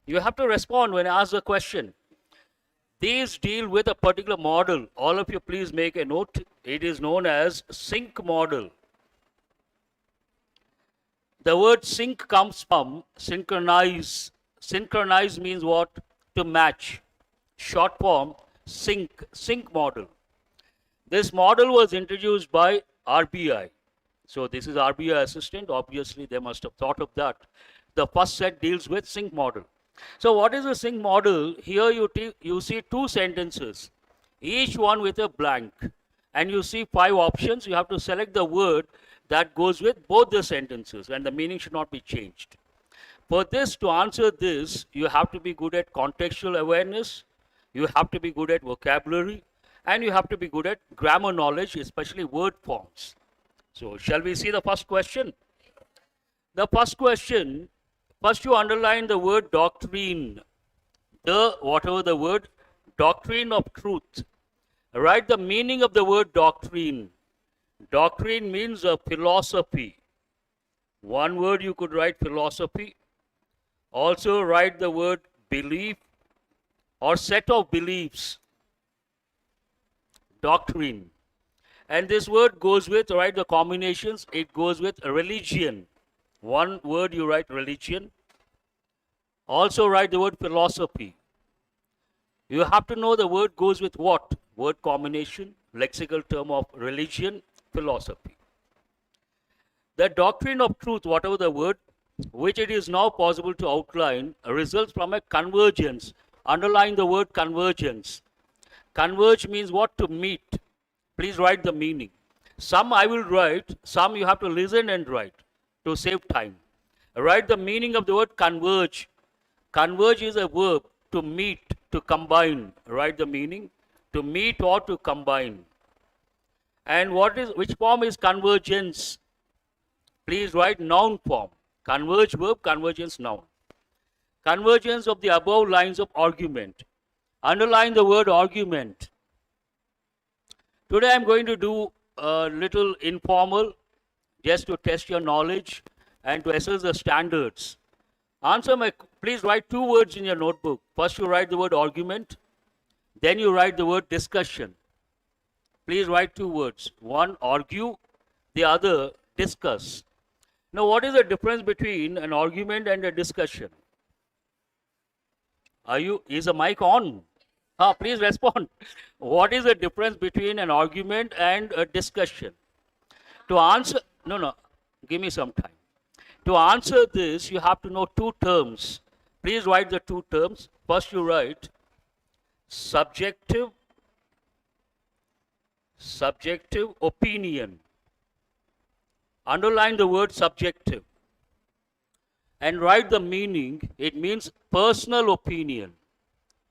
You have to respond when I ask the question. These deal with a particular model. All of you please make a note. It is known as sync model. The word sync comes from synchronize. Synchronize means what? To match. Short form, sync model. This model was introduced by RBI. So this is RBI assistant. Obviously, they must have thought of that. The first set deals with sync model. So what is a sync model? Here you see two sentences, each one with a blank. And you see 5 options. You have to select the word that goes with both the sentences, and the meaning should not be changed. For this, to answer this, you have to be good at contextual awareness, you have to be good at vocabulary, and you have to be good at grammar knowledge, especially word forms. So shall we see the first question? The first question, first you underline the word doctrine. Whatever the word, doctrine of truth. Write the meaning of the word doctrine. Doctrine means a philosophy. One word you could write philosophy. Also write the word belief or set of beliefs. Doctrine. And this word goes with, write the combinations, it goes with religion. One word you write religion. Also write the word philosophy. You have to know the word goes with what? Word combination, lexical term of religion, philosophy. The doctrine of truth, whatever the word, which it is now possible to outline, results from a convergence. Underline the word convergence. Converge means what? To meet. Please write the meaning. Some I will write, some you have to listen and write to save time. Write the meaning of the word converge. Converge is a verb, to meet, to combine. Write the meaning, to meet or to combine. And which form is convergence? Please write noun form. Converge verb, convergence noun. Convergence of the above lines of argument. Underline the word argument. Today I am going to do a little informal, just to test your knowledge and to assess the standards. Please write 2 words in your notebook. First you write the word argument, then you write the word discussion. Please write 2 words. One, argue, the other, discuss. Now what is the difference between an argument and a discussion? Is the mic on? Please respond. What is the difference between an argument and a discussion? To answer, no, give me some time. To answer this, you have to know 2 terms. Please write the 2 terms. First you write subjective opinion. Underline the word subjective and write the meaning. It means personal opinion.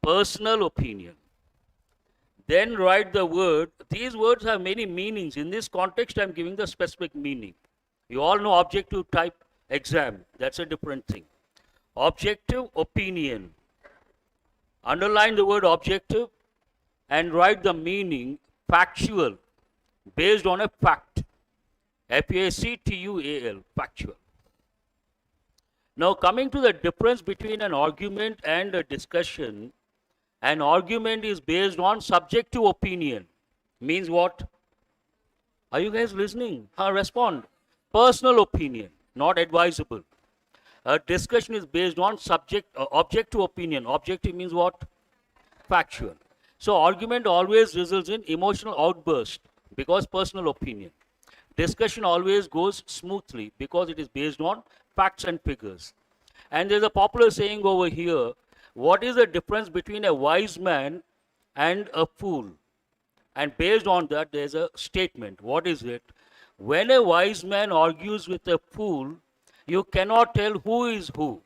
Personal opinion. Then write the word. These words have many meanings. In this context, I am giving the specific meaning. You all know objective type exam. That's a different thing. Objective opinion. Underline the word objective and write the meaning factual, based on a fact. Factual, factual. Now coming to the difference between an argument and a discussion, an argument is based on subjective opinion. Means what? Are you guys listening? Respond. Personal opinion, not advisable. A discussion is based on objective opinion. Objective means what? Factual. So argument always results in emotional outburst because personal opinion. Discussion always goes smoothly because it is based on facts and figures. And there's a popular saying over here, what is the difference between a wise man and a fool? And based on that, there's a statement. What is it? When a wise man argues with a fool, you cannot tell who is who.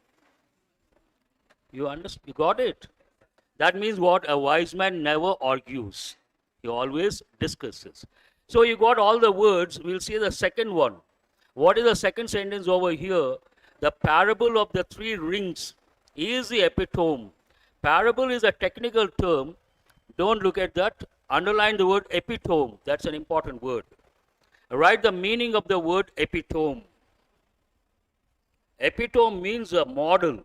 You understand? You got it? That means what? A wise man never argues. He always discusses. So you got all the words. We'll see the second one. What is the second sentence over here? The parable of the 3 rings is the epitome. Parable is a technical term. Don't look at that. Underline the word epitome. That's an important word. Write the meaning of the word epitome. Epitome means a model.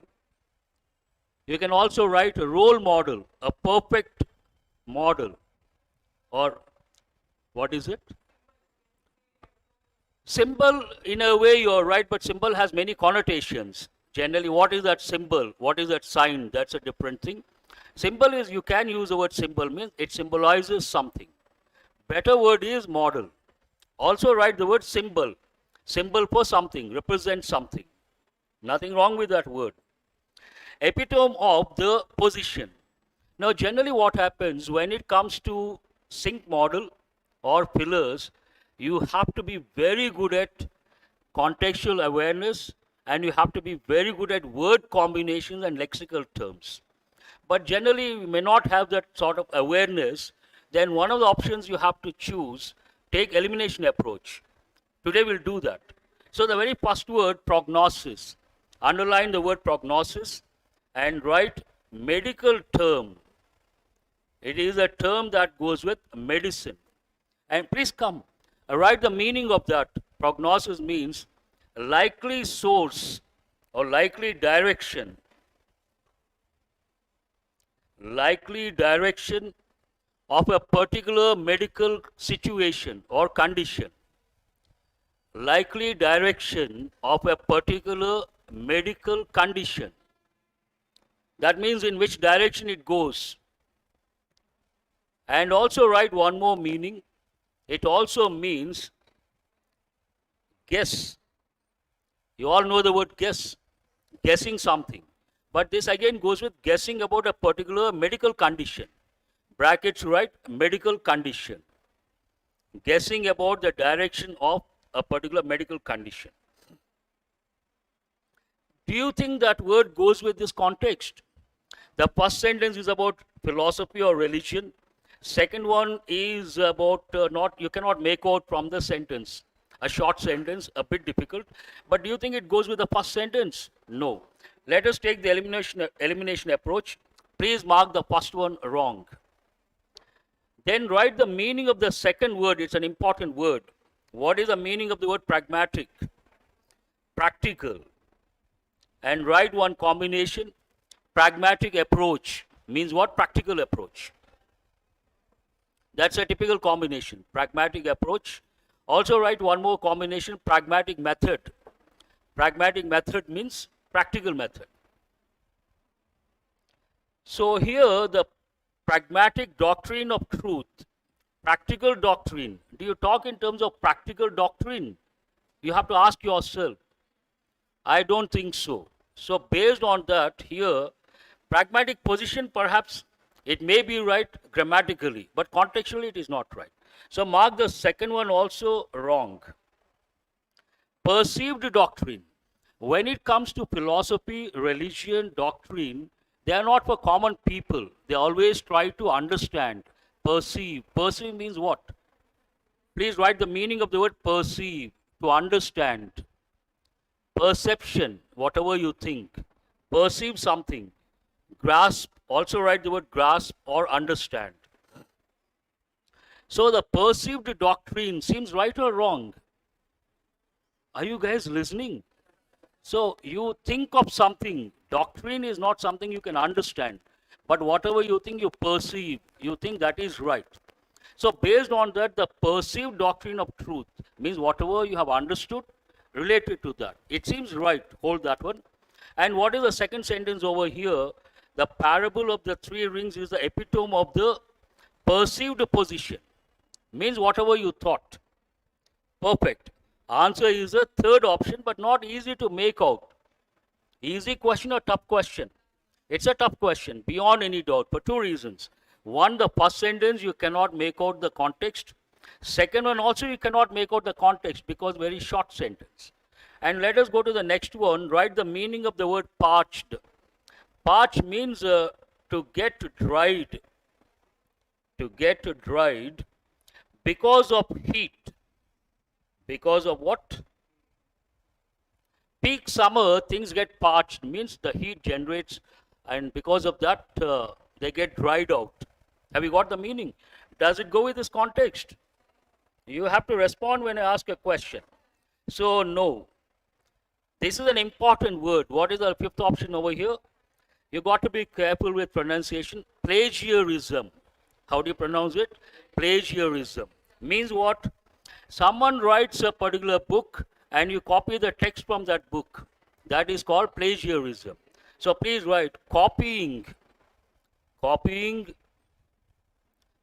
You can also write a role model, a perfect model, or what is it? Symbol, in a way, you're right, but symbol has many connotations. Generally, what is that symbol? What is that sign? That's a different thing. Symbol is, you can use the word symbol, means it symbolizes something. Better word is model. Also write the word symbol. Symbol for something, represents something. Nothing wrong with that word. Epitome of the position. Now, generally what happens when it comes to sync model or pillars, you have to be very good at contextual awareness, and you have to be very good at word combinations and lexical terms. But generally, you may not have that sort of awareness. Then one of the options you have to choose, take elimination approach. Today we'll do that. So the very first word, prognosis. Underline the word prognosis and write medical term. It is a term that goes with medicine. And please come, write the meaning of that. Prognosis means likely source or likely direction. Likely direction of a particular medical situation or condition. Likely direction of a particular medical condition. That means in which direction it goes. And also write one more meaning. It also means guess. You all know the word guess, guessing something. But this again goes with guessing about a particular medical condition. Brackets write medical condition. Guessing about the direction of a particular medical condition. Do you think that word goes with this context? The first sentence is about philosophy or religion. Second one is about you cannot make out from the sentence. A short sentence, a bit difficult. But do you think it goes with the first sentence? No. Let us take the elimination approach. Please mark the first one wrong. Then write the meaning of the second word. It's an important word. What is the meaning of the word pragmatic? Practical. And write one combination. Pragmatic approach means what? Practical approach. That's a typical combination. Pragmatic approach. Also write one more combination. Pragmatic method. Pragmatic method means practical method. So here the pragmatic doctrine of truth. Practical doctrine. Do you talk in terms of practical doctrine? You have to ask yourself. I don't think so. So based on that, here, pragmatic position, perhaps it may be right grammatically, but contextually it is not right. So mark the second one also wrong. Perceived doctrine. When it comes to philosophy, religion, doctrine, they are not for common people. They always try to understand, perceive. Perceive means what? Please write the meaning of the word perceive, to understand. Perception, whatever you think. Perceive something. Grasp, also write the word grasp or understand. So the perceived doctrine seems right or wrong? Are you guys listening? So you think of something. Doctrine is not something you can understand. But whatever you think, you perceive. You think that is right. So based on that, the perceived doctrine of truth means whatever you have understood related to that. It seems right. Hold that one. And what is the second sentence over here? The parable of the three rings is the epitome of the perceived position. Means whatever you thought. Perfect. Answer is a third option, but not easy to make out. Easy question or tough question? It's a tough question, beyond any doubt, for two reasons. One, the first sentence, you cannot make out the context. Second one, also you cannot make out the context because very short sentence. And let us go to the next one. Write the meaning of the word parched. Parched means to get dried. To get dried because of heat. Because of what? Peak summer, things get parched, means the heat generates, and because of that, they get dried out. Have you got the meaning? Does it go with this context? You have to respond when I ask a question. So, no. This is an important word. What is the fifth option over here? You got to be careful with pronunciation. Plagiarism. How do you pronounce it? Plagiarism. Means what? Someone writes a particular book and you copy the text from that book. That is called plagiarism. So please write copying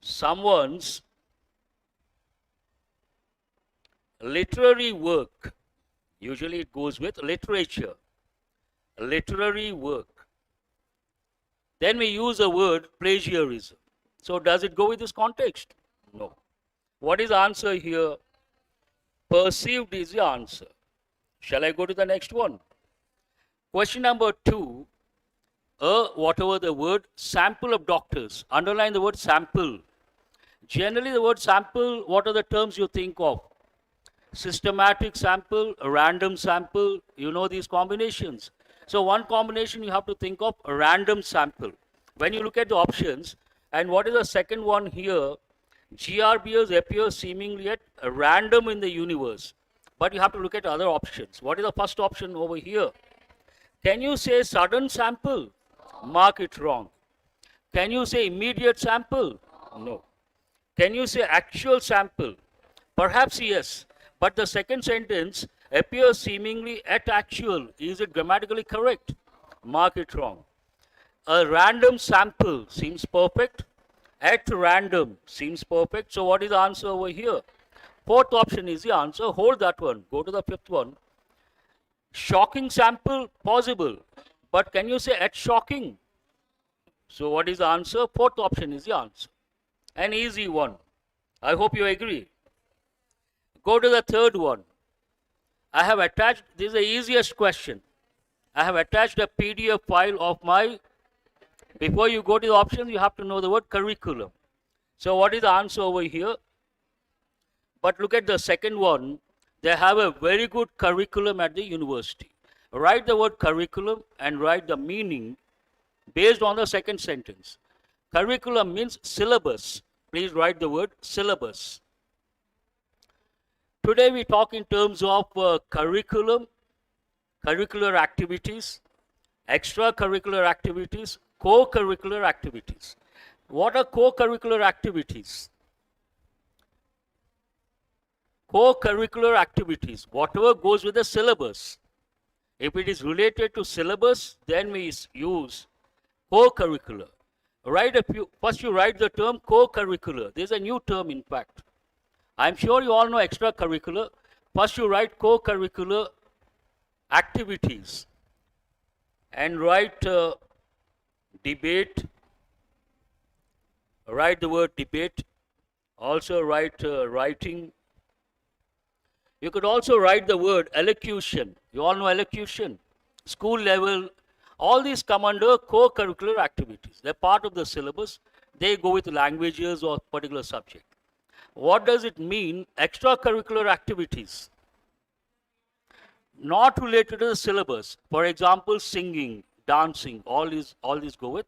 someone's literary work. Usually it goes with literature. Literary work. Then we use the word plagiarism. So does it go with this context? No. What is the answer here? Perceived is the answer. Shall I go to the next one? Question number 2. Whatever the word, sample of doctors. Underline the word sample. Generally the word sample, what are the terms you think of? Systematic sample, random sample, you know these combinations. So one combination you have to think of, a random sample. When you look at the options, and what is the second one here? GRBS appears seemingly at random in the universe. But you have to look at other options. What is the first option over here? Can you say sudden sample? Mark it wrong. Can you say immediate sample? No. Can you say actual sample? Perhaps yes. But the second sentence appears seemingly at actual. Is it grammatically correct? Mark it wrong. A random sample seems perfect. At random seems perfect. So what is the answer over here? Fourth option is the answer. Hold that one. Go to the fifth one. Shocking sample, possible. But can you say at shocking? So what is the answer? Fourth option is the answer. An easy one. I hope you agree. Go to the third one. I have attached, this is the easiest question. I have attached a PDF file of my, before you go to the options, you have to know the word curriculum. So what is the answer over here? But look at the second one. They have a very good curriculum at the university. Write the word curriculum and write the meaning based on the second sentence. Curriculum means syllabus. Please write the word syllabus. Today we talk in terms of curriculum, curricular activities, extracurricular activities, co-curricular activities. What are co-curricular activities? Co-curricular activities, whatever goes with the syllabus. If it is related to syllabus, then we use co-curricular. First you write the term co-curricular. There's a new term in fact. I'm sure you all know extracurricular. First you write co-curricular activities and write debate. Write the word debate. Also write writing. You could also write the word elocution. You all know elocution. School level. All these come under co-curricular activities. They're part of the syllabus. They go with languages or particular subject. What does it mean? Extracurricular activities. Not related to the syllabus. For example, singing, dancing, all these go with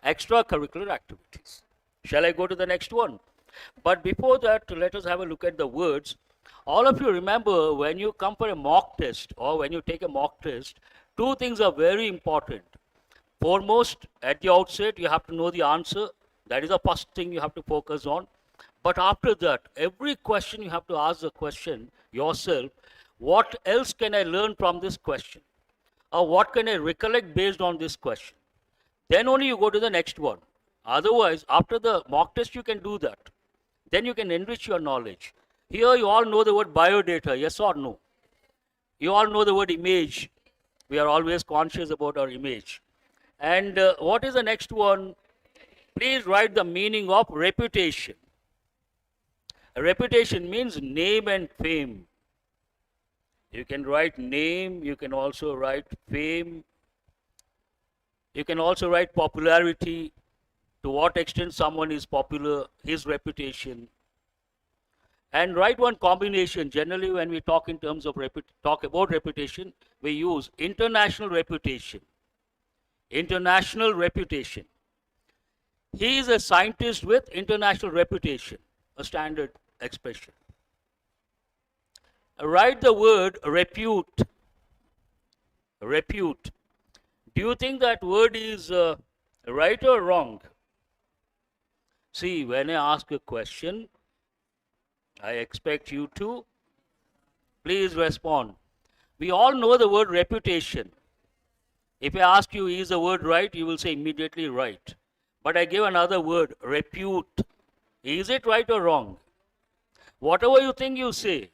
extracurricular activities. Shall I go to the next one? But before that, let us have a look at the words. All of you remember when you come for a mock test or when you take a mock test, two things are very important. Foremost, at the outset, you have to know the answer. That is the first thing you have to focus on. But after that, every question you have to ask the question yourself, what else can I learn from this question? Or what can I recollect based on this question? Then only you go to the next one. Otherwise, after the mock test, you can do that. Then you can enrich your knowledge. Here you all know the word biodata, yes or no? You all know the word image. We are always conscious about our image. And what is the next one? Please write the meaning of reputation. Reputation means name and fame. You can write name, you can also write fame. You can also write popularity. To what extent someone is popular, his reputation. And write one combination. Generally, when we talk in terms of talk about reputation, we use international reputation. International reputation. He is a scientist with international reputation, a standard expression. Write the word repute. Repute. Do you think that word is right or wrong? See, when I ask a question, I expect you to please respond. We all know the word reputation. If I ask you, is the word right? You will say immediately right. But I give another word, repute. Is it right or wrong? Whatever you think, you say.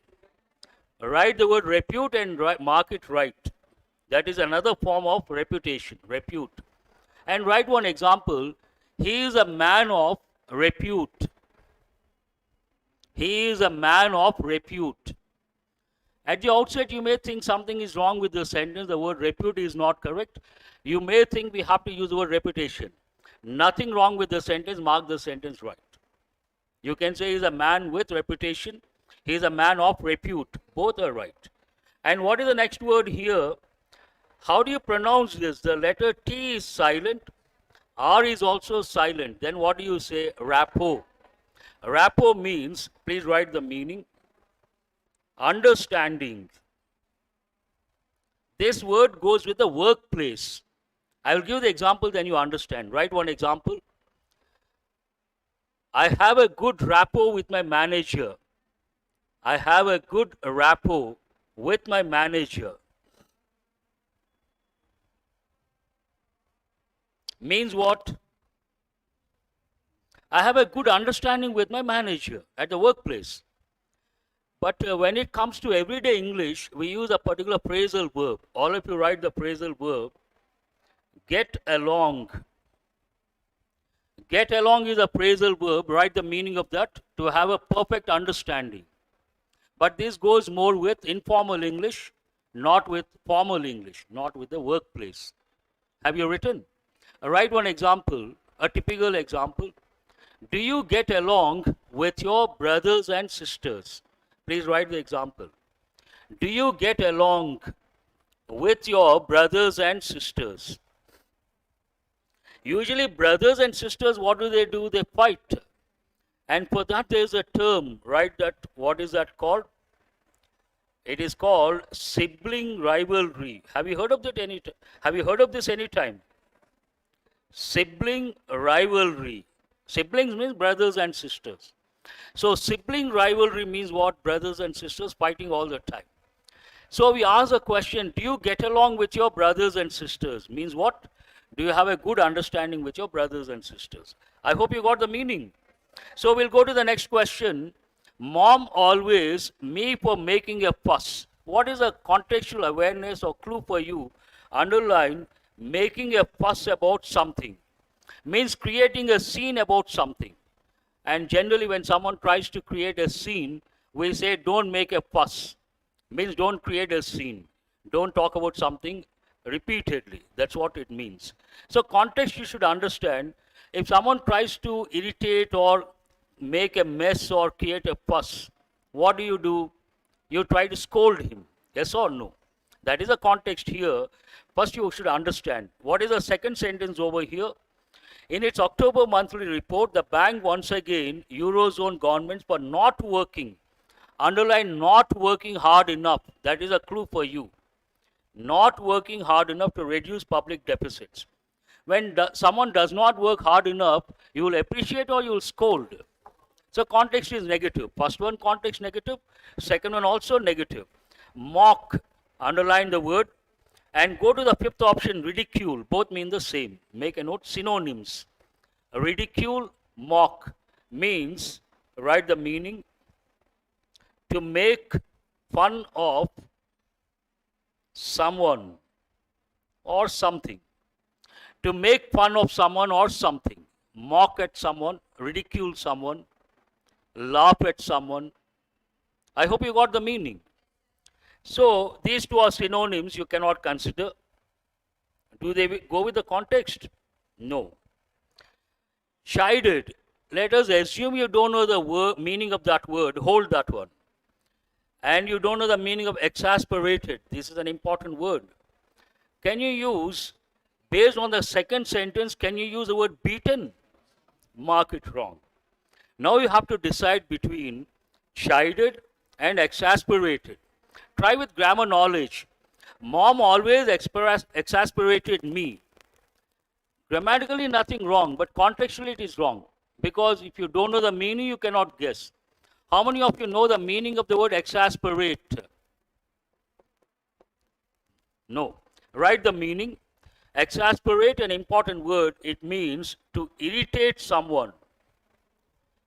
Write the word repute and mark it right. That is another form of reputation, repute. And write one example. He is a man of repute. He is a man of repute. At the outset, you may think something is wrong with the sentence. The word repute is not correct. You may think we have to use the word reputation. Nothing wrong with the sentence. Mark the sentence right. You can say he is a man with reputation. He is a man of repute. Both are right. And what is the next word here? How do you pronounce this? The letter T is silent. R is also silent. Then what do you say? Rapport. Rapport means, please write the meaning, understanding. This word goes with the workplace. I will give the example, then you understand. Write one example. I have a good rapport with my manager. I have a good rapport with my manager. Means what? I have a good understanding with my manager at the workplace. But when it comes to everyday English, we use a particular phrasal verb. All of you write the phrasal verb. Get along. Get along is a phrasal verb. Write the meaning of that. To have a perfect understanding. But this goes more with informal English, not with formal English, not with the workplace. Have you written? Write one example, a typical example. Do you get along with your brothers and sisters? Please write the example. Do you get along with your brothers and sisters? Usually brothers and sisters, what do? They fight. And for that there is a term, right? That what is that called? It is called sibling rivalry. Have you heard of that any time? Have you heard of this any time? Sibling rivalry. Siblings means brothers and sisters. So sibling rivalry means what? Brothers and sisters fighting all the time. So we ask a question, do you get along with your brothers and sisters? Means what? Do you have a good understanding with your brothers and sisters? I hope you got the meaning. So we'll go to the next question. Mom always, me for making a fuss. What is a contextual awareness or clue for you? Underline, making a fuss about something. Means creating a scene about something. And generally when someone tries to create a scene, we say don't make a fuss. Means don't create a scene. Don't talk about something repeatedly. That's what it means. So context you should understand. If someone tries to irritate or make a mess or create a fuss, what do? You try to scold him. Yes or no? That is the context here. First you should understand. What is the second sentence over here? In its October monthly report, the bank once again Eurozone governments for not working. Underline not working hard enough. That is a clue for you. Not working hard enough to reduce public deficits. When someone does not work hard enough, you will appreciate or you will scold. So context is negative. First one context negative. Second one also negative. Mock. Underline the word. And go to the fifth option, ridicule. Both mean the same. Make a note, synonyms. Ridicule, mock means, write the meaning, to make fun of someone or something. To make fun of someone or something. Mock at someone, ridicule someone, laugh at someone. I hope you got the meaning. So these two are synonyms you cannot consider. Do they go with the context? No. Chided. Let us assume you don't know the meaning of that word. Hold that one. And you don't know the meaning of exasperated. This is an important word. Can you use, based on the second sentence, can you use the word beaten? Mark it wrong. Now you have to decide between chided and exasperated. Try with grammar knowledge. Mom always exasperated me. Grammatically, nothing wrong, but contextually, it is wrong. Because if you don't know the meaning, you cannot guess. How many of you know the meaning of the word exasperate? No. Write the meaning. Exasperate, an important word. It means to irritate someone.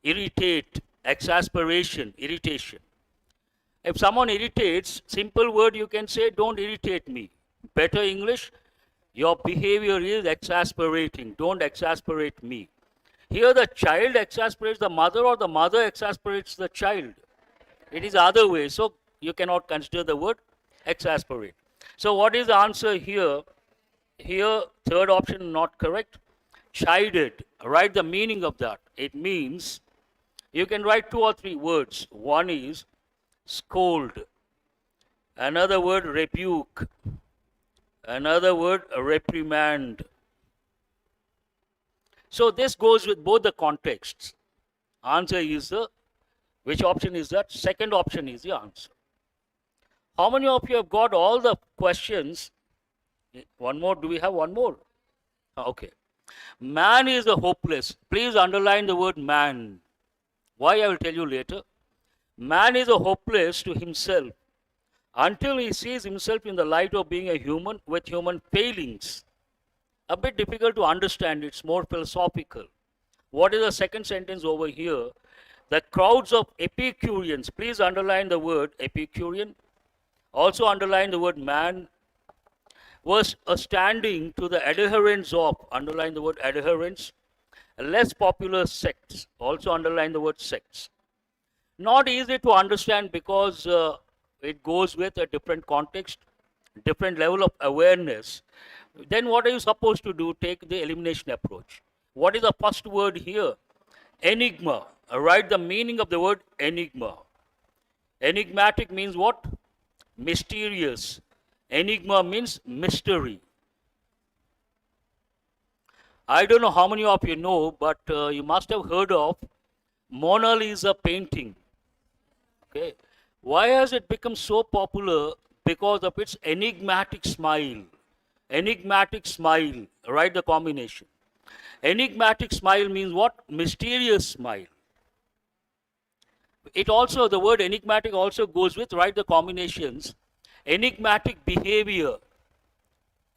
Irritate, exasperation, irritation. If someone irritates, simple word you can say, don't irritate me. Better English, your behavior is exasperating. Don't exasperate me. Here the child exasperates the mother or the mother exasperates the child. It is other way. So you cannot consider the word exasperate. So what is the answer here? Here, third option not correct. Chided. Write the meaning of that. It means, you can write 2 or 3 words. One is scold. Another word, rebuke. Another word, reprimand. So this goes with both the contexts. Answer is the, which option is that? Second option is the answer. How many of you have got all the questions? One more, do we have one more? Okay. Man is a hopeless. Please underline the word man. Why, I will tell you later. Man is a hopeless to himself until he sees himself in the light of being a human with human failings. A bit difficult to understand, it's more philosophical. What is the second sentence over here? The crowds of Epicureans, please underline the word Epicurean. Also underline the word man, was standing to the adherents of, underline the word adherents, less popular sects. Also underline the word sects. Not easy to understand because it goes with a different context, different level of awareness. Then what are you supposed to do? Take the elimination approach. What is the first word here? Enigma. Write the meaning of the word enigma. Enigmatic means what? Mysterious. Enigma means mystery. I don't know how many of you know, but you must have heard of Mona Lisa painting. Okay. Why has it become so popular? Because of its enigmatic smile. Enigmatic smile. Write the combination. Enigmatic smile means what? Mysterious smile. It also, the word enigmatic also goes with, write the combinations. Enigmatic behavior.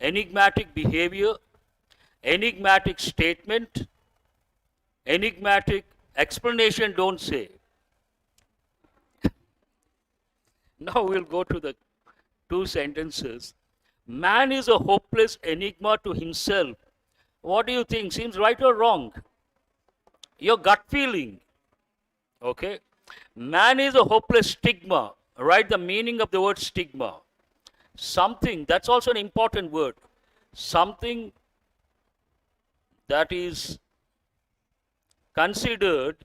Enigmatic behavior. Enigmatic statement. Enigmatic explanation, don't say. Now we'll go to the 2 sentences. Man is a hopeless enigma to himself. What do you think? Seems right or wrong? Your gut feeling. Okay. Man is a hopeless stigma. Write the meaning of the word stigma. Something, that's also an important word. Something that is considered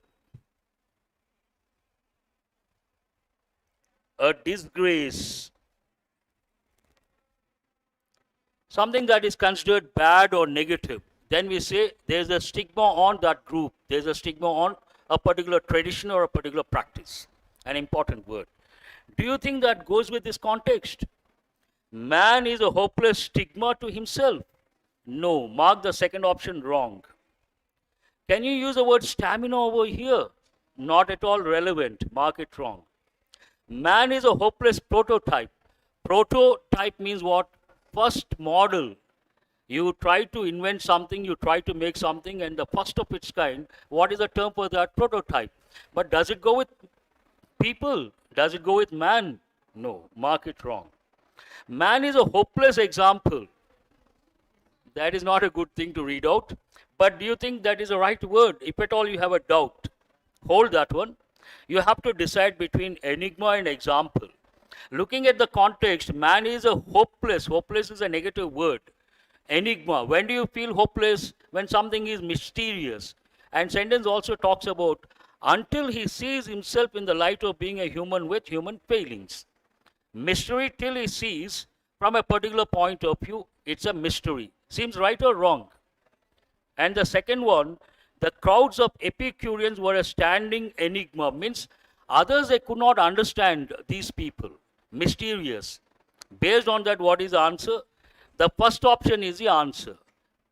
a disgrace. Something that is considered bad or negative. Then we say there's a stigma on that group. There's a stigma on a particular tradition or a particular practice. An important word. Do you think that goes with this context? Man is a hopeless stigma to himself. No, mark the second option wrong. Can you use the word stamina over here? Not at all relevant. Mark it wrong. Man is a hopeless prototype. Prototype means what? First model. You try to invent something, you try to make something, and the first of its kind. What is the term for that? Prototype. But does it go with people? Does it go with man? No, mark it wrong. Man is a hopeless example. That is not a good thing to read out. But do you think that is the right word? If at all you have a doubt, hold that one. You have to decide between enigma and example. Looking at the context, man is a hopeless. Hopeless is a negative word. Enigma. When do you feel hopeless? When something is mysterious. And sentence also talks about until he sees himself in the light of being a human with human failings. Mystery till he sees from a particular point of view, it's a mystery. Seems right or wrong? And the second one, the crowds of Epicureans were a standing enigma. Means others, they could not understand these people. Mysterious. Based on that, what is the answer? The first option is the answer.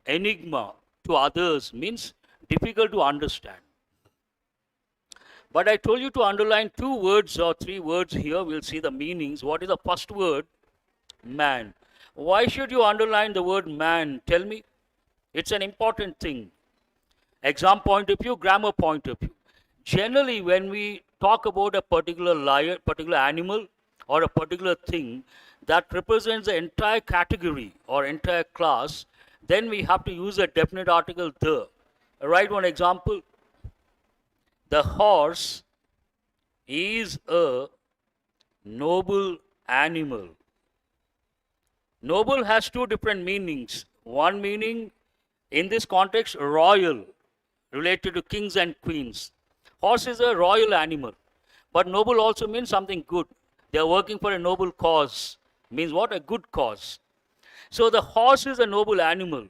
Enigma to others means difficult to understand. But I told you to underline 2 words or 3 words here. We'll see the meanings. What is the first word? Man. Why should you underline the word man? Tell me. It's an important thing. Exam point of view, grammar point of view. Generally, when we talk about a particular lion, particular animal, or a particular thing that represents the entire category or entire class, then we have to use a definite article the. Write one example. The horse is a noble animal. Noble has 2 different meanings. One meaning in this context, royal, related to kings and queens. Horse is a royal animal. But noble also means something good. They are working for a noble cause. Means what? A good cause. So the horse is a noble animal.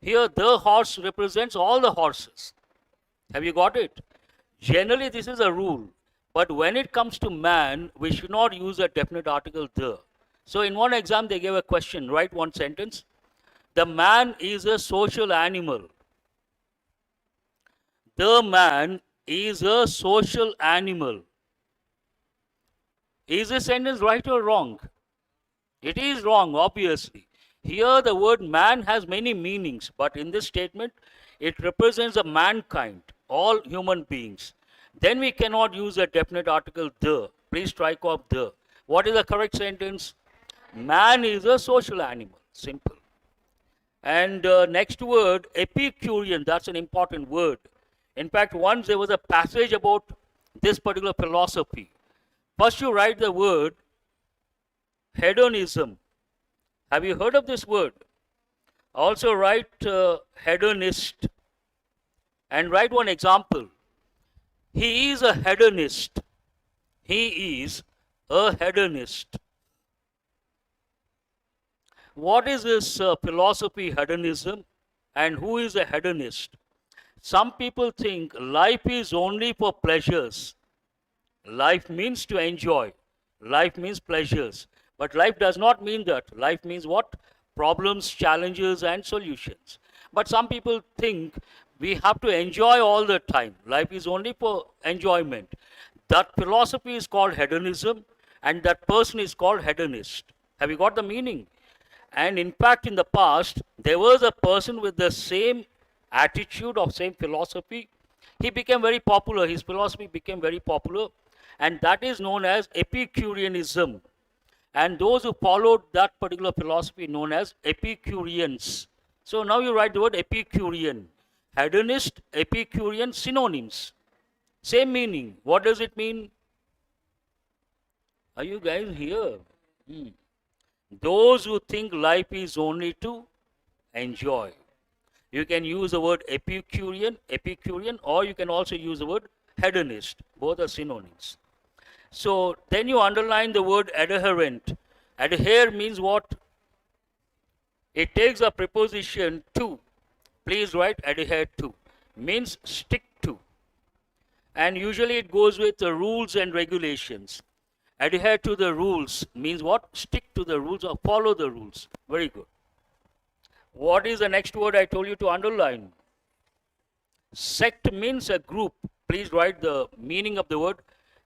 Here the horse represents all the horses. Have you got it? Generally this is a rule. But when it comes to man, we should not use a definite article the. So in one exam they gave a question. Write one sentence. The man is a social animal. The man is a social animal. Is this sentence right or wrong? It is wrong, obviously. Here the word man has many meanings, but in this statement, it represents a mankind, all human beings. Then we cannot use a definite article the. Please strike off the. What is the correct sentence? Man is a social animal. Simple. And next word, Epicurean. That's an important word. In fact, once there was a passage about this particular philosophy. First you write the word hedonism. Have you heard of this word? Also write hedonist. And write one example. He is a hedonist. He is a hedonist. What is this philosophy, hedonism? And who is a hedonist? Some people think life is only for pleasures. Life means to enjoy. Life means pleasures. But life does not mean that. Life means what? Problems, challenges, and solutions. But some people think we have to enjoy all the time. Life is only for enjoyment. That philosophy is called hedonism, and that person is called hedonist. Have you got the meaning? And in fact, in the past, there was a person with the same attitude of same philosophy. He became very popular. His philosophy became very popular. And that is known as Epicureanism. And those who followed that particular philosophy known as Epicureans. So now you write the word Epicurean. Hedonist, Epicurean, synonyms. Same meaning. What does it mean? Are you guys here? Those who think life is only to enjoy. You can use the word Epicurean, or you can also use the word hedonist. Both are synonyms. So then you underline the word adherent. Adhere means what? It takes a preposition to. Please write adhere to. Means stick to. And usually it goes with the rules and regulations. Adhere to the rules means what? Stick to the rules or follow the rules. Very good. What is the next word I told you to underline? Sect means a group. Please write the meaning of the word.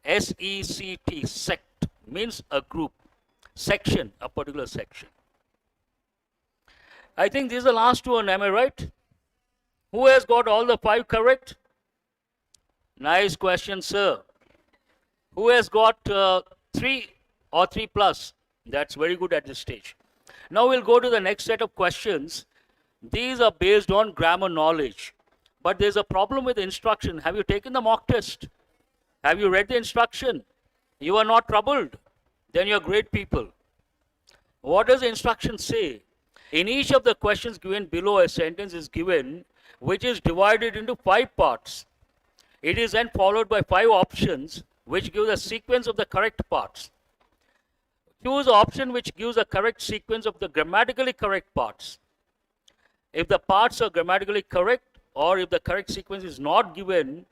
S-E-C-T. Sect means a group. Section, a particular section. I think this is the last one, am I right? Who has got all the 5 correct? Nice question, sir. Who has got 3 or 3 plus? That's very good at this stage. Now we'll go to the next set of questions. These are based on grammar knowledge. But there's a problem with the instruction. Have you taken the mock test? Have you read the instruction? You are not troubled. Then you're great people. What does the instruction say? In each of the questions given below, a sentence is given which is divided into 5 parts. It is then followed by 5 options which give the sequence of the correct parts. Choose the option which gives the correct sequence of the grammatically correct parts. If the parts are grammatically correct, or if the correct sequence is not given,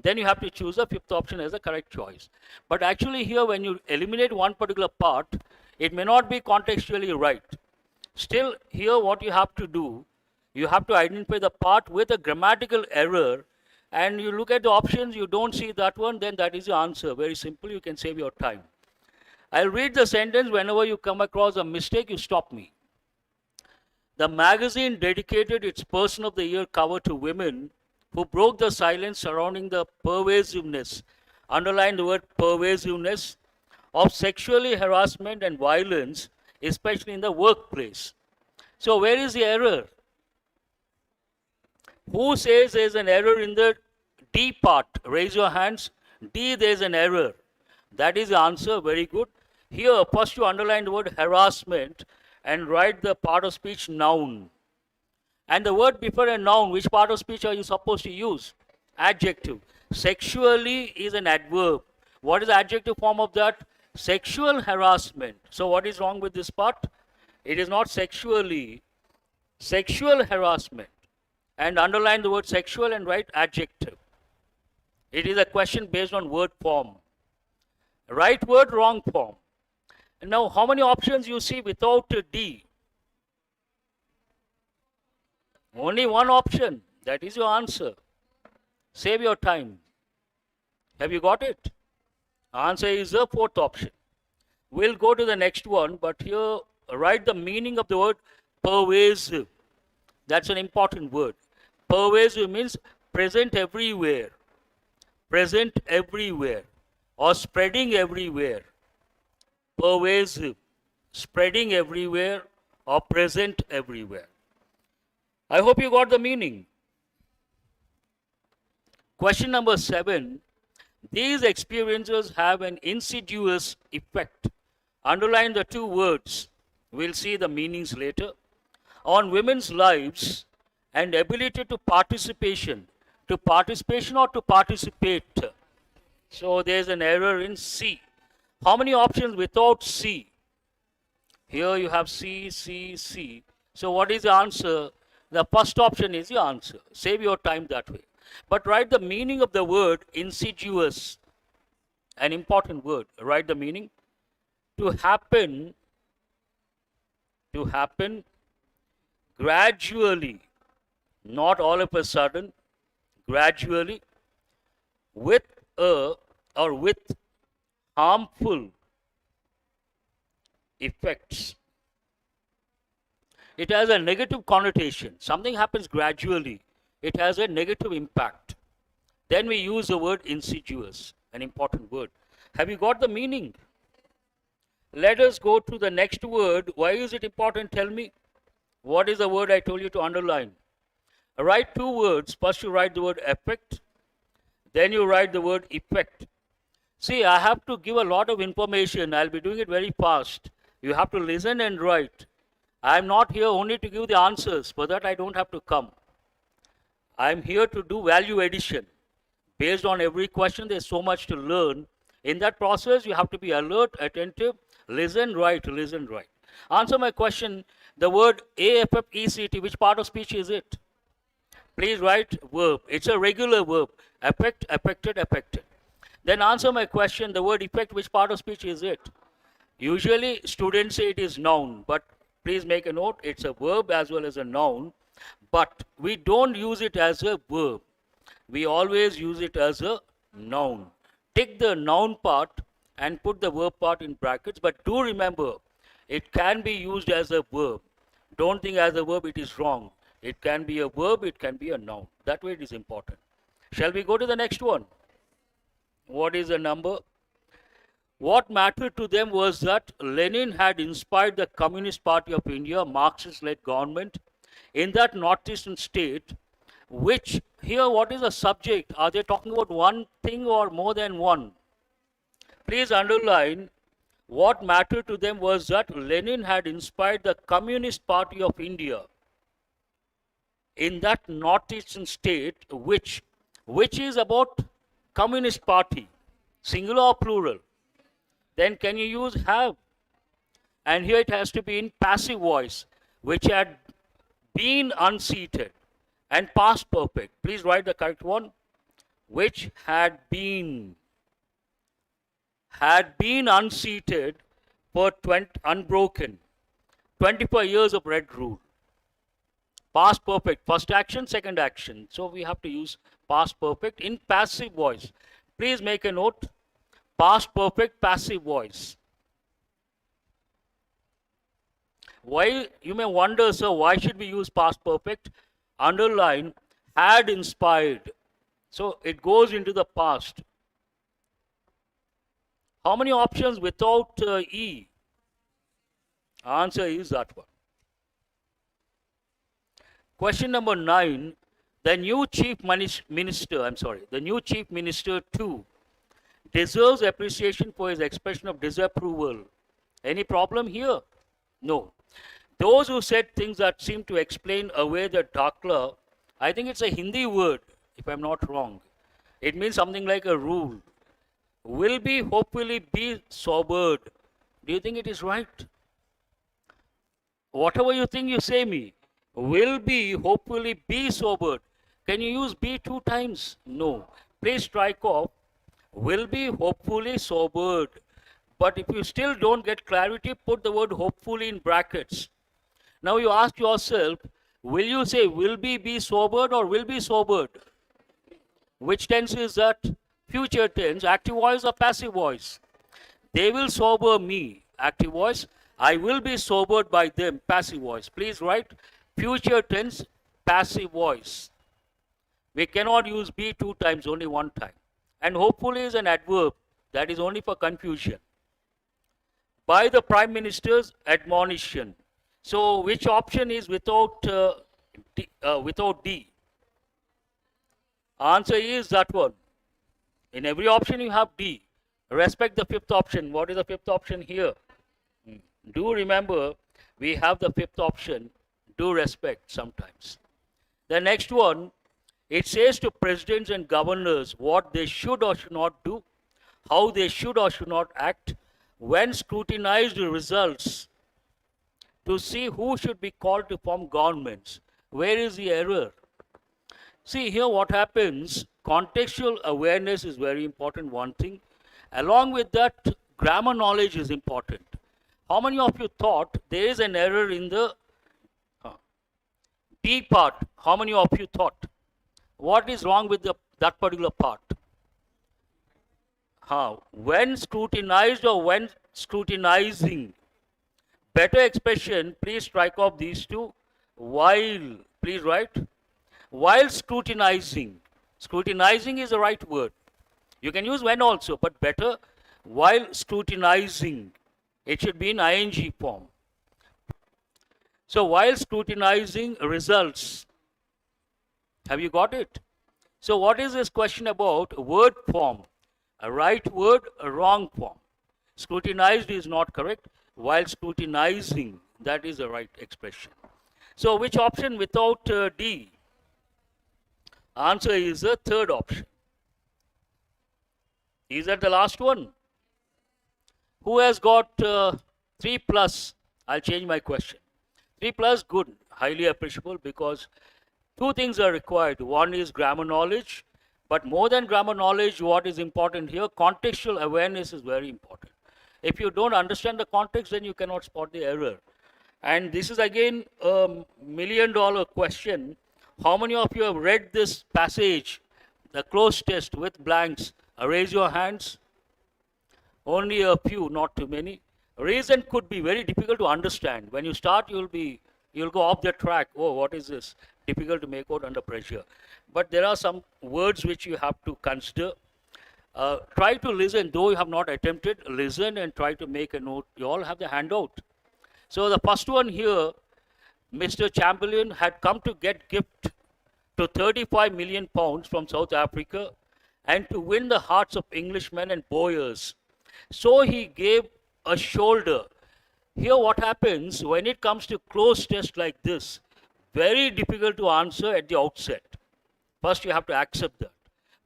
then you have to choose the 5th option as the correct choice. But actually here, when you eliminate one particular part, It may not be contextually right. Still, here what you have to do, you have to identify the part with a grammatical error, and you look at the options, you don't see that one, then that is the answer. Very simple, you can save your time. I'll read the sentence. Whenever you come across a mistake, you stop me. The magazine dedicated its Person of the Year cover to women who broke the silence surrounding the pervasiveness, underline the word pervasiveness, of sexually harassment and violence, especially in the workplace. So where is the error? Who says there is an error in the D part? Raise your hands. D, there is an error. That is the answer. Very good. Here, first you underline the word harassment and write the part of speech noun. And the word before a noun, which part of speech are you supposed to use? Adjective. Sexually is an adverb. What is the adjective form of that? Sexual harassment. So what is wrong with this part? It is not sexually. Sexual harassment. And underline the word sexual and write adjective. It is a question based on word form. Right word, wrong form. And now, how many options you see without a D? Only one option. That is your answer. Save your time. Have you got it? Answer is the fourth option. We'll go to the next one, but here write the meaning of the word pervasive. That's an important word. Pervasive means present everywhere. Present everywhere. Or spreading everywhere. Pervasive. Spreading everywhere or present everywhere. I hope you got the meaning. Question number 7. These experiences have an insidious effect. Underline the two words. We'll see the meanings later. On women's lives and ability to participation. To participation or to participate. So there's an error in C. How many options without C? Here you have C, C, C. So what is the answer? The first option is the answer. Save your time that way. But write the meaning of the word insidious. An important word. Write the meaning. To happen gradually, not all of a sudden, gradually, with harmful effects. It has a negative connotation. Something happens gradually. It has a negative impact. Then we use the word insidious, an important word. Have you got the meaning? Let us go to the next word. Why is it important? Tell me. What is the word I told you to underline? Write two words. First you write the word effect. Then you write the word effect. See, I have to give a lot of information. I'll be doing it very fast. You have to listen and write. I'm not here only to give the answers. For that I don't have to come. I'm here to do value addition. Based on every question, there's so much to learn. In that process, you have to be alert, attentive, listen, write, listen, write. Answer my question. The word AFFECT, which part of speech is it? Please write verb. It's a regular verb. Affect, affected, affected. Then answer my question. The word effect, which part of speech is it? Usually students say it is noun, but please make a note. It's a verb as well as a noun. But we don't use it as a verb. We always use it as a noun. Take the noun part and put the verb part in brackets. But do remember, it can be used as a verb. Don't think as a verb it is wrong. It can be a verb, it can be a noun. That way it is important. Shall we go to the next one? What is the number? What mattered to them was that Lenin had inspired the Communist Party of India, Marxist-led government, in that northeastern state, which, here what is the subject? Are they talking about one thing or more than one? Please underline, what mattered to them was that Lenin had inspired the Communist Party of India in that northeastern state, which is about Communist Party, singular or plural. Then can you use have? And here it has to be in passive voice, which had been unseated, and past perfect. Please write the correct one. Which had been unseated, per 20, unbroken. 25 years of red rule. Past perfect, first action, second action. So we have to use past perfect in passive voice. Please make a note. Past perfect, passive voice. Why, you may wonder, sir, why should we use past perfect? Underline, had inspired. So it goes into the past. How many options without E? Answer is that one. Question number 9. The new chief minister too deserves appreciation for his expression of disapproval. Any problem here? No. Those who said things that seem to explain away the dakla, I think it's a Hindi word, if I'm not wrong. It means something like a rule. Will be, hopefully be sobered. Do you think it is right? Whatever you think, you say me. Will be, hopefully be sobered. Can you use be 2 times? No. Please strike off. Will be, hopefully sobered. But if you still don't get clarity, put the word hopefully in brackets. Now you ask yourself, will you say will be sobered or will be sobered? Which tense is that? Future tense, active voice or passive voice? They will sober me, active voice. I will be sobered by them, passive voice. Please write future tense, passive voice. We cannot use be 2 times, only 1 time. And hopefully is an adverb, that is only for confusion. By the Prime Minister's admonition. So which option is without D? Answer is that one. In every option you have D. Respect the 5th option. What is the 5th option here? Do remember, we have the 5th option. Do respect sometimes. The next one, it says to presidents and governors what they should or should not do, how they should or should not act, when scrutinized results, to see who should be called to form governments. Where is the error? See here what happens, contextual awareness is very important, one thing. Along with that, grammar knowledge is important. How many of you thought there is an error in the D part? How many of you thought? What is wrong with that particular part? When scrutinized or when scrutinizing? Better expression, please strike off these two. While, please write. While scrutinizing. Scrutinizing is the right word. You can use when also, but better while scrutinizing. It should be in ing form. So while scrutinizing results. Have you got it? So what is this question about? Word form. A right word, a wrong form. Scrutinized is not correct. While scrutinizing, that is the right expression. So which option without D? Answer is the 3rd option. Is that the last one? Who has got 3 plus? I'll change my question. 3 plus, good, highly appreciable, because 2 things are required. One is grammar knowledge, but more than grammar knowledge, what is important here? Contextual awareness is very important. If you don't understand the context, then you cannot spot the error. And this is again a $1 million question. How many of you have read this passage, the closed test with blanks? Raise your hands. Only a few, not too many. Reason could be very difficult to understand. When you start, you'll go off the track. Oh, what is this? Difficult to make out under pressure. But there are some words which you have to consider. Try to listen, though you have not attempted, listen and try to make a note. You all have the handout. So the first one here, Mr. Chamberlain had come to get gift to 35 million pounds from South Africa and to win the hearts of Englishmen and Boers. So he gave a shoulder. Here what happens when it comes to closed test like this, very difficult to answer at the outset. First you have to accept that.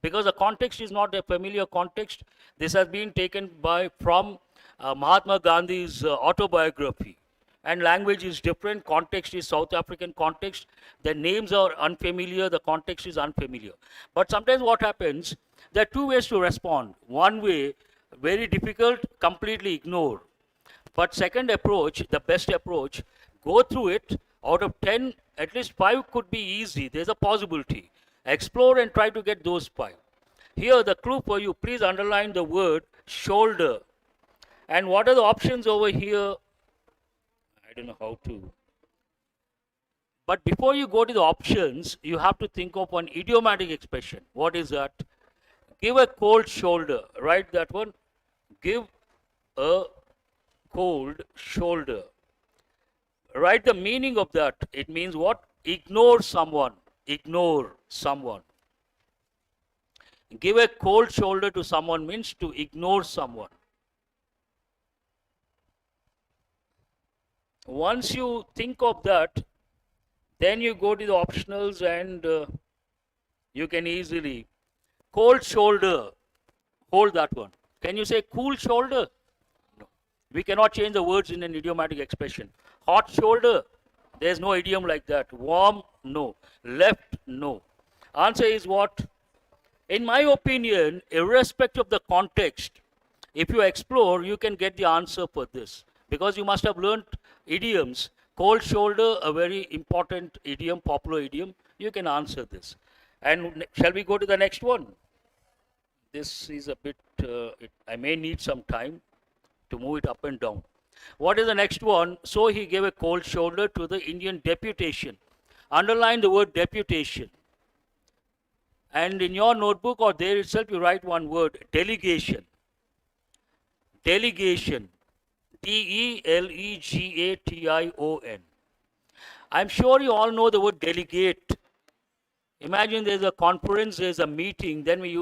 Because the context is not a familiar context. This has been taken from Mahatma Gandhi's autobiography. And language is different, context is South African context. The names are unfamiliar, the context is unfamiliar. But sometimes what happens, there are 2 ways to respond. One way, very difficult, completely ignore. But second approach, the best approach, go through it. Out of 10, at least 5 could be easy. There's a possibility. Explore and try to get those 5. Here, the clue for you, please underline the word shoulder. And what are the options over here? I don't know how to. But before you go to the options, you have to think of one idiomatic expression. What is that? Give a cold shoulder. Write that one. Give a cold shoulder. Write the meaning of that. It means what? Ignore someone. Ignore someone. Give a cold shoulder to someone means to ignore someone. Once you think of that, then you go to the optionals and you can easily. Cold shoulder. Hold that one. Can you say cool shoulder? No. We cannot change the words in an idiomatic expression. Hot shoulder. There's no idiom like that. Warm? No. Left? No. Answer is what? In my opinion, irrespective of the context, if you explore, you can get the answer for this. Because you must have learned idioms. Cold shoulder, a very important idiom, popular idiom. You can answer this. And shall we go to the next one? This is a bit, I may need some time to move it up and down. What is the next one? So he gave a cold shoulder to the Indian deputation. Underline the word deputation. And in your notebook or there itself, you write one word, delegation. Delegation. D-E-L-E-G-A-T-I-O-N. I'm sure you all know the word delegate. Imagine there's a conference, there's a meeting, then we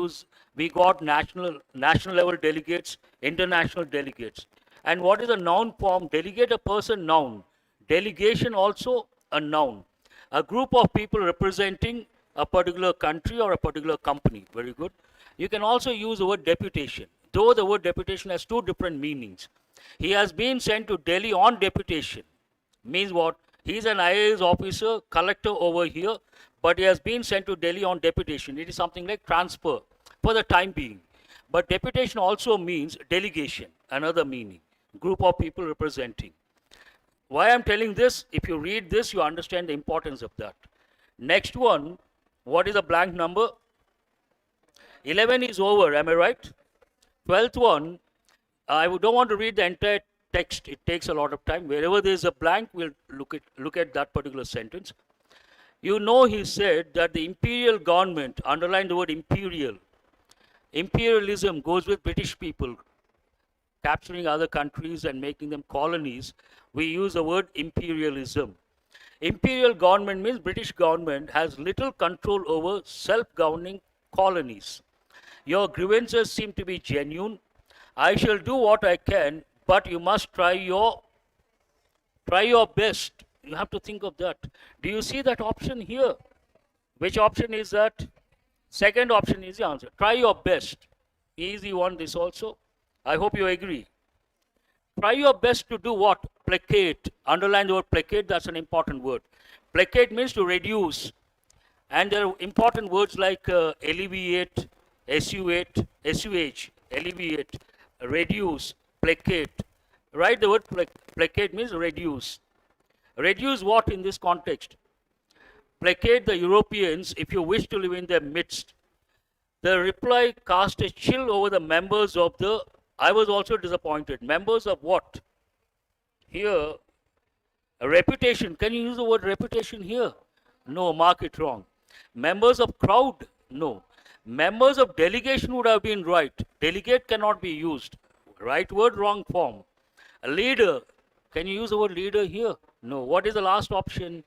got national level delegates, international delegates. And what is a noun form? Delegate, a person, noun. Delegation also a noun. A group of people representing a particular country or a particular company. Very good. You can also use the word deputation, though the word deputation has 2 different meanings. He has been sent to Delhi on deputation. Means what? He is an IAS officer, collector over here, but he has been sent to Delhi on deputation. It is something like transfer for the time being. But deputation also means delegation, another meaning. Group of people representing. Why I'm telling this? If you read this, you understand the importance of that. Next one, what is a blank number? 11 is over, am I right? 12th one, I don't want to read the entire text. It takes a lot of time. Wherever there is a blank, we'll look at that particular sentence. You know, he said that the imperial government, underline the word imperial. Imperialism goes with British people, capturing other countries and making them colonies. We use the word imperialism. Imperial government means British government has little control over self-governing colonies. Your grievances seem to be genuine. I shall do what I can, but you must try your best. You have to think of that. Do you see that option here? Which option is that? Second option is the answer. Try your best. Easy one, this also. I hope you agree. Try your best to do what? Placate. Underline the word placate, that's an important word. Placate means to reduce. And there are important words like alleviate, assuage, alleviate, reduce, placate. Write the word placate means reduce. Reduce what in this context? Placate the Europeans if you wish to live in their midst. The reply cast a chill over the members of the, I was also disappointed. Members of what? Here, a reputation. Can you use the word reputation here? No, mark it wrong. Members of crowd? No. Members of delegation would have been right. Delegate cannot be used. Right word, wrong form. A leader. Can you use the word leader here? No. What is the last option?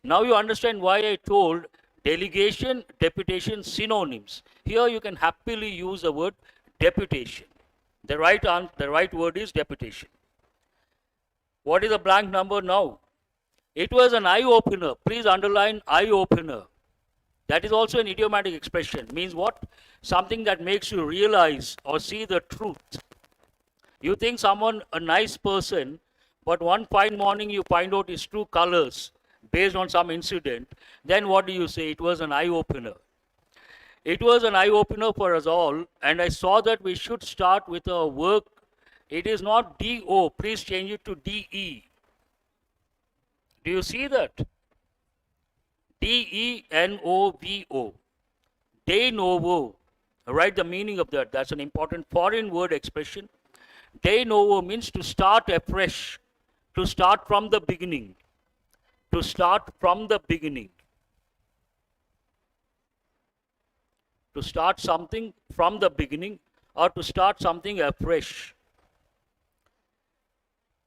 Now you understand why I told delegation, deputation, synonyms. Here you can happily use the word deputation. The right word is deputation. What is a blank number now? It was an eye-opener. Please underline eye-opener. That is also an idiomatic expression. Means what? Something that makes you realize or see the truth. You think someone a nice person, but one fine morning you find out his true colors based on some incident. Then what do you say? It was an eye-opener. It was an eye-opener for us all, and I saw that we should start with our work It is not D-O. Please change it to D-E. Do you see that? D-E-N-O-V-O. De novo. Write the meaning of that. That's an important foreign word expression. De novo means to start afresh, to start from the beginning, to start from the beginning, to start something from the beginning, or to start something afresh.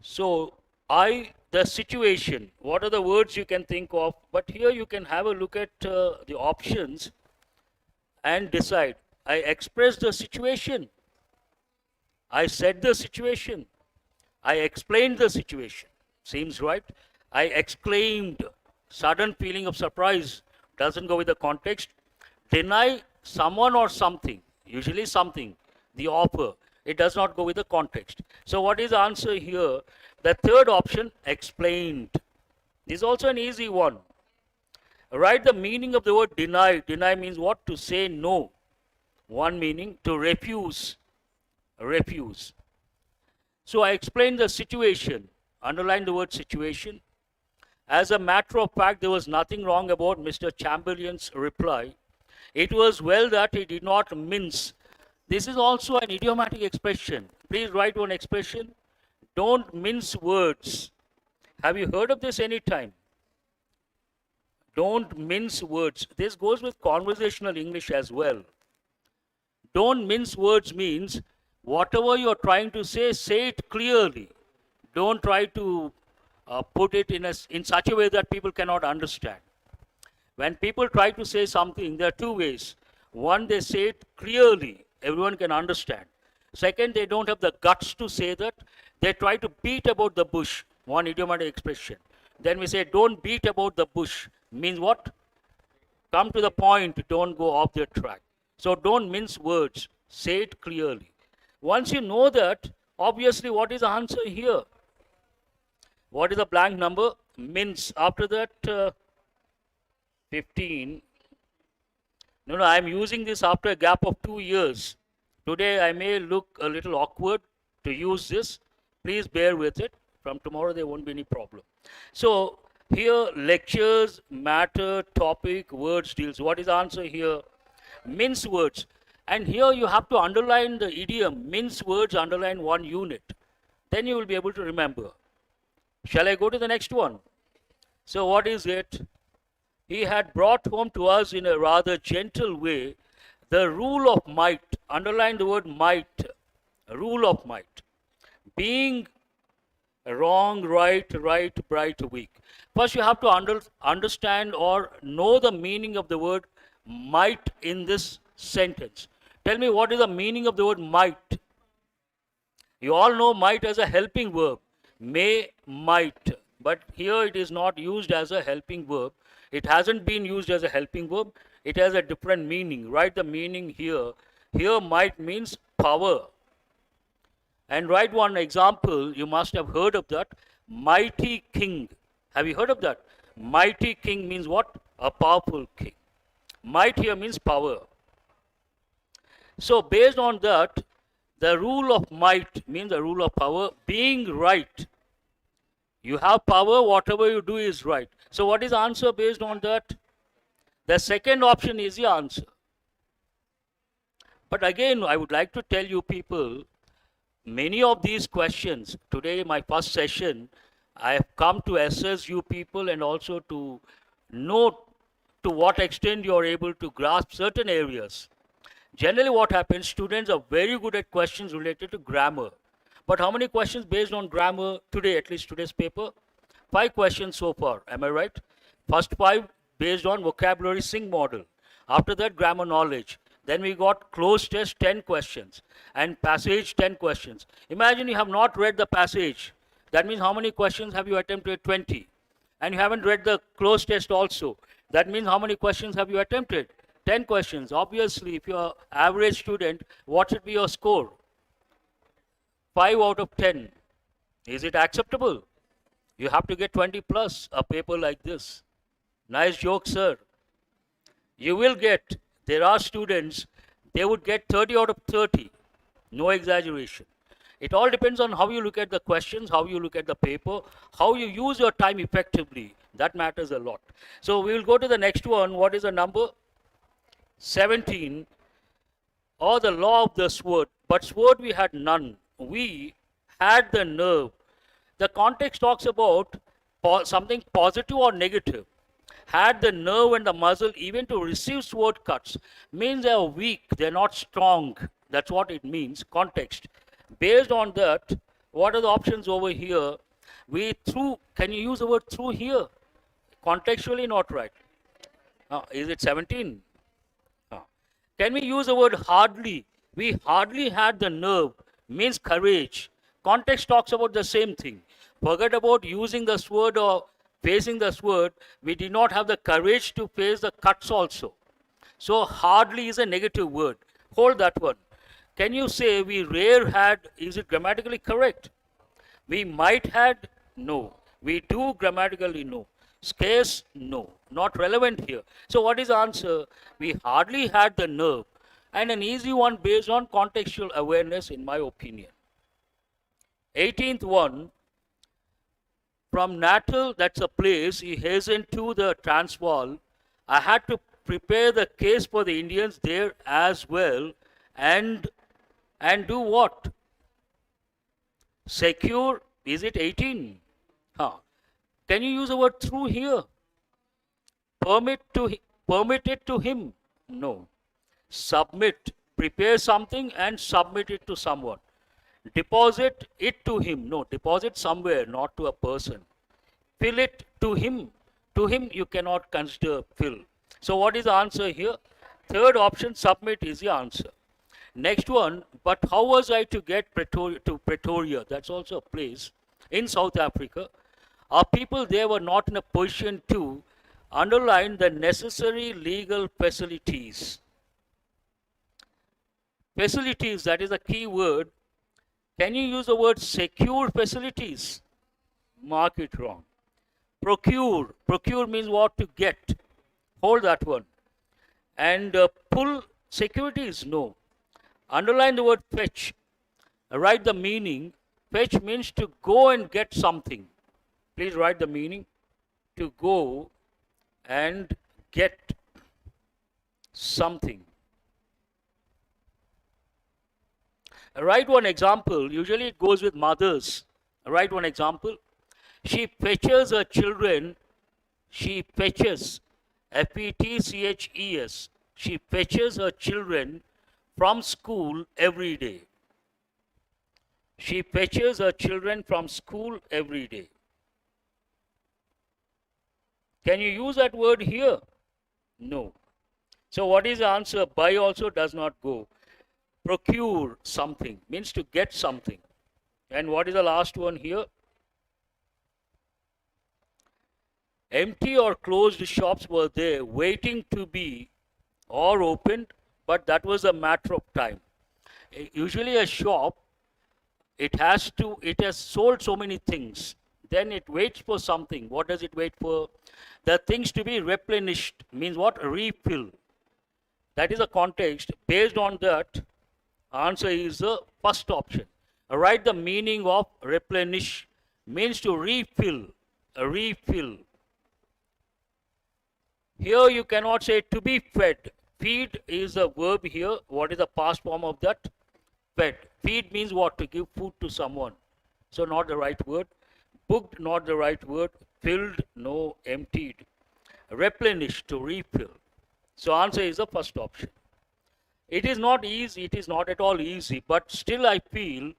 So, the situation, what are the words you can think of? But here you can have a look at the options and decide. I expressed the situation. I said the situation. I explained the situation. Seems right. I exclaimed. Sudden feeling of surprise doesn't go with the context. Deny someone or something, usually something, the offer. It does not go with the context. So what is the answer here? The third option, explained. This is also an easy one. Write the meaning of the word deny. Deny means what? To say no. One meaning, to refuse. Refuse. So I explained the situation. Underline the word situation. As a matter of fact, there was nothing wrong about Mr. Chamberlain's reply. It was well that he did not mince. This is also an idiomatic expression. Please write one expression. Don't mince words. Have you heard of this any time? Don't mince words. This goes with conversational English as well. Don't mince words means whatever you're trying to say it clearly. Don't try to put it in such a way that people cannot understand. When people try to say something, there are two ways. One, they say it clearly, everyone can understand. Second, they don't have the guts to say that. They try to beat about the bush, one idiomatic expression. Then we say, don't beat about the bush. Means what? Come to the point, don't go off the track. So don't mince words, say it clearly. Once you know that, obviously what is the answer here? What is the blank number? Mince. After that, 15. No, I am using this after a gap of 2 years. Today I may look a little awkward to use this. Please bear with it. From tomorrow there won't be any problem. So here, lectures, matter, topic, words, deals. What is the answer here? Mince words. And here you have to underline the idiom. Mince words, underline one unit. Then you will be able to remember. Shall I go to the next one? So what is it? He had brought home to us in a rather gentle way the rule of might. Underline the word might. Rule of might. Being wrong, right, bright, weak. First you have to understand or know the meaning of the word might in this sentence. Tell me, what is the meaning of the word might? You all know might as a helping verb. May, might. But here it is not used as a helping verb. It hasn't been used as a helping verb. It has a different meaning. Write the meaning here. Here might means power. And write one example. You must have heard of that. Mighty king. Have you heard of that? Mighty king means what? A powerful king. Might here means power. So based on that, the rule of might means the rule of power. Being right. You have power, whatever you do is right. So what is the answer based on that? The second option is the answer. But again, I would like to tell you people, many of these questions, today my first session, I have come to assess you people and also to know to what extent you are able to grasp certain areas. Generally what happens, students are very good at questions related to grammar. But how many questions based on grammar today, at least today's paper? 5 questions so far, am I right? First 5 based on vocabulary sync model. After that, grammar knowledge. Then we got closed test 10 questions and passage 10 questions. Imagine you have not read the passage. That means how many questions have you attempted? 20. And you haven't read the closed test also. That means how many questions have you attempted? 10 questions. Obviously, if you're an average student, what should be your score? 5 out of 10. Is it acceptable? You have to get 20 plus a paper like this. Nice joke, sir. You will get, there are students, they would get 30 out of 30. No exaggeration. It all depends on how you look at the questions, how you look at the paper, how you use your time effectively. That matters a lot. So we will go to the next one. What is the number? 17. Or the law of the sword. But sword we had none. We had the nerve. The context talks about something positive or negative. Had the nerve and the muscle even to receive sword cuts. Means they are weak, they're not strong. That's what it means, context. Based on that, what are the options over here? We threw, can you use the word through here? Contextually not right. Is it 17? Can we use the word hardly? We hardly had the nerve, means courage. Context talks about the same thing. Forget about using the sword or facing the sword. We did not have the courage to face the cuts also. So hardly is a negative word. Hold that one. Can you say we rare had, is it grammatically correct? We might had, no. We do grammatically, no. Scarce, no. Not relevant here. So what is the answer? We hardly had the nerve. And an easy one based on contextual awareness, in my opinion. 18th one, from Natal, that's a place, he hastened to the Transvaal. I had to prepare the case for the Indians there as well, and do what? Secure, is it 18? Can you use the word through here? Permit it to him? No. Submit, prepare something and submit it to someone. Deposit it to him? No, deposit somewhere, not to a person. Fill it to him? To him you cannot consider fill. So what is the answer here? Third option, submit, is the answer. Next one, but how was I to get to Pretoria? That's also a place in South Africa. Our people there were not in a position to underline the necessary legal facilities. Facilities, that is a key word. Can you use the word secure facilities? Mark it wrong. Procure. Procure means what? To get. Hold that one. And pull securities? No. Underline the word fetch. Write the meaning. Fetch means to go and get something. Please write the meaning. To go and get something. Write one example. Usually it goes with mothers. Write one example. She fetches her children. She fetches. F-E-T-C-H-E-S. She fetches her children from school every day. She fetches her children from school every day. Can you use that word here? No. So what is the answer? Buy also does not go. Procure something means to get something. And what is the last one here? Empty or closed shops were there waiting to be or opened, but that was a matter of time. Usually a shop, it has sold so many things. Then it waits for something. What does it wait for? The things to be replenished means what? Refill. That is the context. Based on that, answer is the first option. Write the meaning of replenish means to refill. Refill. Here you cannot say to be fed. Feed is a verb here. What is the past form of that? Fed. Feed means what? To give food to someone. So not the right word. Booked, not the right word. Filled, no. Emptied. Replenish, to refill. So answer is the first option. It is not easy. It is not at all easy. But still I feel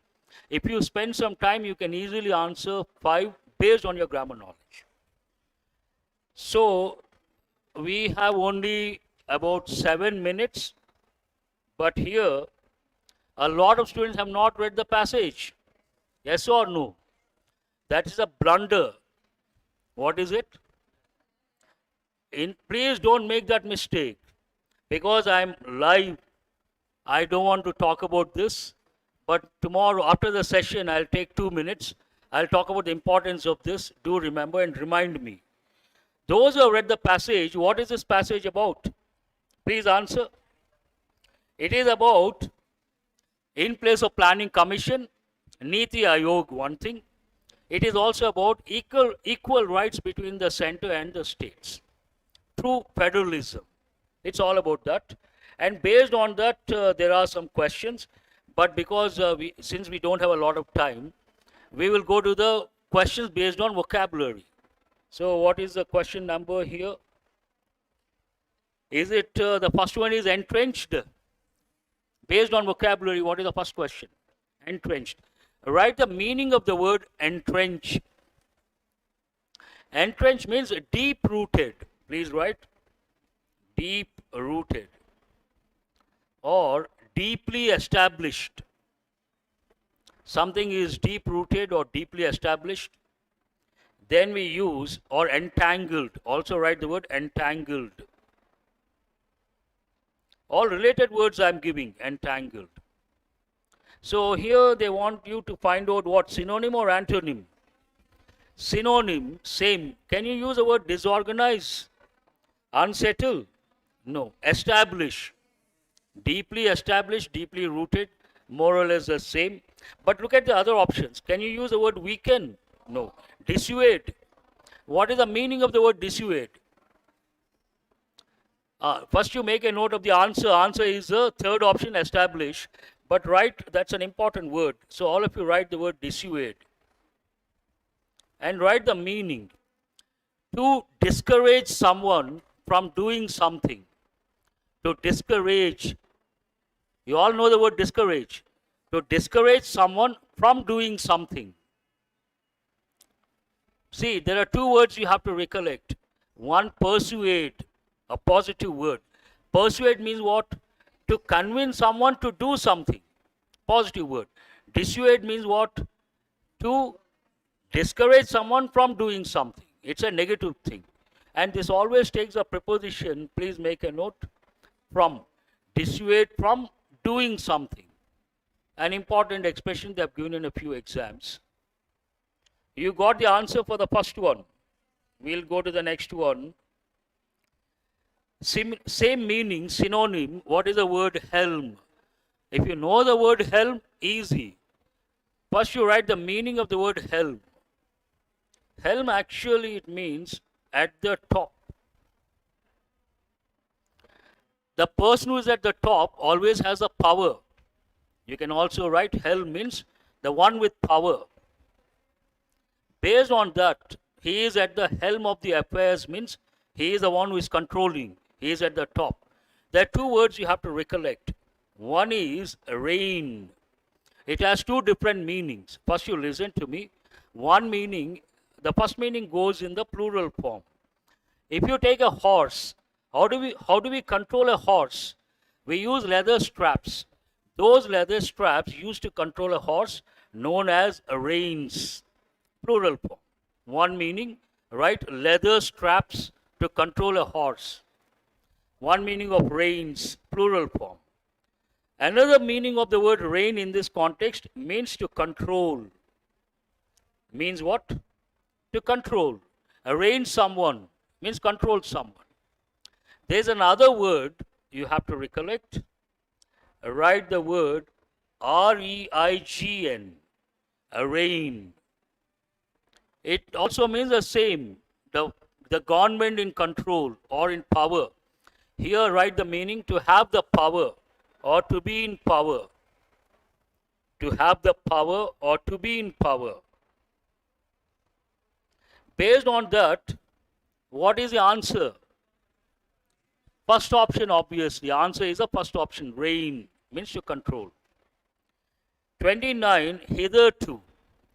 if you spend some time, you can easily answer 5 based on your grammar knowledge. So we have only about 7 minutes. But here, a lot of students have not read the passage. Yes or no? That is a blunder. What is it? Please don't make that mistake. Because I'm live, I don't want to talk about this. But tomorrow, after the session, I'll take 2 minutes. I'll talk about the importance of this. Do remember and remind me. Those who have read the passage, what is this passage about? Please answer. It is about, in place of planning commission, Niti Ayog, one thing. It is also about equal rights between the center and the states through federalism. It's all about that. And based on that, there are some questions. But because since we don't have a lot of time, we will go to the questions based on vocabulary. So what is the question number here? Is it, the first one is entrenched? Based on vocabulary, what is the first question? Entrenched. Write the meaning of the word entrench. Entrench means deep rooted. Please write deep rooted or deeply established. Something is deep rooted or deeply established. Then we use or entangled. Also write the word entangled. All related words I am giving, entangled. So here they want you to find out what synonym or antonym. Synonym, same. Can you use the word disorganize? Unsettle? No. Establish. Deeply established, deeply rooted, more or less the same. But look at the other options. Can you use the word weaken? No. Dissuade. What is the meaning of the word dissuade? First you make a note of the answer. Answer is the third option, establish. But write, that's an important word. So all of you write the word dissuade. And write the meaning. To discourage someone from doing something. To discourage. You all know the word discourage. To discourage someone from doing something. See, there are two words you have to recollect. One, persuade, a positive word. Persuade means what? To convince someone to do something. Positive word. Dissuade means what? To discourage someone from doing something. It's a negative thing. And this always takes a preposition. Please make a note. From. Dissuade from doing something. An important expression they have given in a few exams. You got the answer for the first one. We'll go to the next one. Same meaning, synonym. What is the word helm? If you know the word helm, easy. First you write the meaning of the word helm. Helm actually it means at the top. The person who is at the top always has a power. You can also write helm means the one with power. Based on that, he is at the helm of the affairs means he is the one who is controlling. He is at the top. There are two words you have to recollect. One is reign. It has two different meanings. First you listen to me. One meaning, the first meaning goes in the plural form. If you take a horse, how do we control a horse? We use leather straps. Those leather straps used to control a horse known as reins. Plural form. One meaning, right? Leather straps to control a horse. One meaning of reins, plural form. Another meaning of the word reign in this context means to control. Means what? To control. Reign someone means control someone. There's another word you have to recollect. Write the word R-E-I-G-N. Reign. It also means the same. The government in control or in power. Here write the meaning to have the power or to be in power. To have the power or to be in power. Based on that, what is the answer? First option, obviously. Answer is the first option. Reign means to control. 29, hitherto.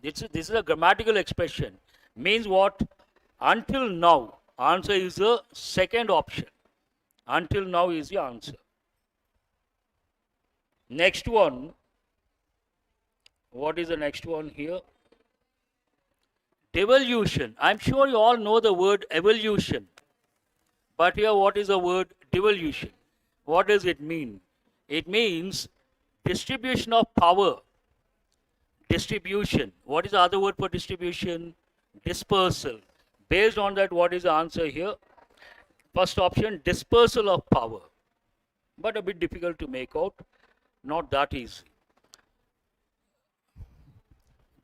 This is a grammatical expression. Means what? Until now. Answer is the second option. Until now is the answer. Next one. What is the next one here? Devolution. I'm sure you all know the word evolution. But here what is the word devolution? What does it mean? It means distribution of power. Distribution. What is the other word for distribution? Dispersal. Based on that, what is the answer here? First option, dispersal of power. But a bit difficult to make out. Not that easy.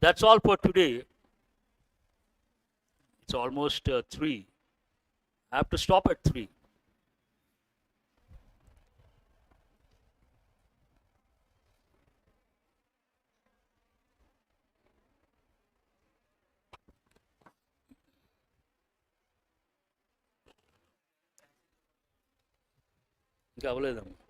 That's all for today. It's almost 3. I have to stop at 3. ఇంకా అవ్వలేదమ్మా.